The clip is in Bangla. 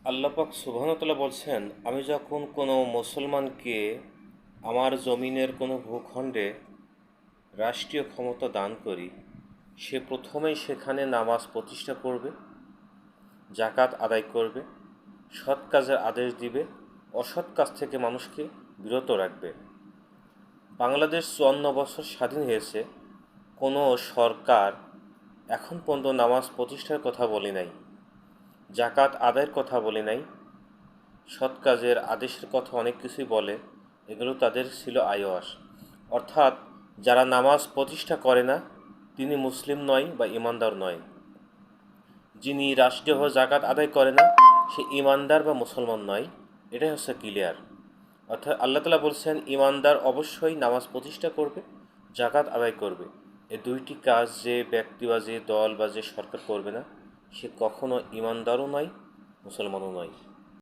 আল্লাহ পাক সুবহানাহু ওয়া তাআলা বলছেন, আমি যখন কোনো মুসলমানকে আমার জমিনের কোনো ভূখণ্ডে রাষ্ট্রীয় ক্ষমতা দান করি, সে প্রথমেই সেখানে নামাজ প্রতিষ্ঠা করবে, জাকাত আদায় করবে, সৎ কাজের আদেশ দিবে, অসৎ কাজ থেকে মানুষকে বিরত রাখবে। বাংলাদেশ ৫৪ বছর স্বাধীন হয়েছে, কোনো সরকার এখন পর্যন্ত নামাজ প্রতিষ্ঠার কথা বলে নাই, জাকাত আদায়ের কথা বলে নাই, সৎ কাজের আদেশের কথা অনেক কিছুই বলে, এগুলো তাদের ছিল আইওয়াস। অর্থাৎ যারা নামাজ প্রতিষ্ঠা করে না তিনি মুসলিম নয় বা ইমানদার নয়। যিনি রাষ্ট্রীয়ভাবে জাকাত আদায় করে না সে ইমানদার বা মুসলমান নয়। এটাই হচ্ছে ক্লিয়ার। অর্থাৎ আল্লাহ তাআলা বলছেন ইমানদার অবশ্যই নামাজ প্রতিষ্ঠা করবে, জাকাত আদায় করবে। এই দুইটি কাজ যে ব্যক্তি বা যে দল বা যে সরকার করবে না সে কখনো ইমানদারও নয়, মুসলমানও নয়।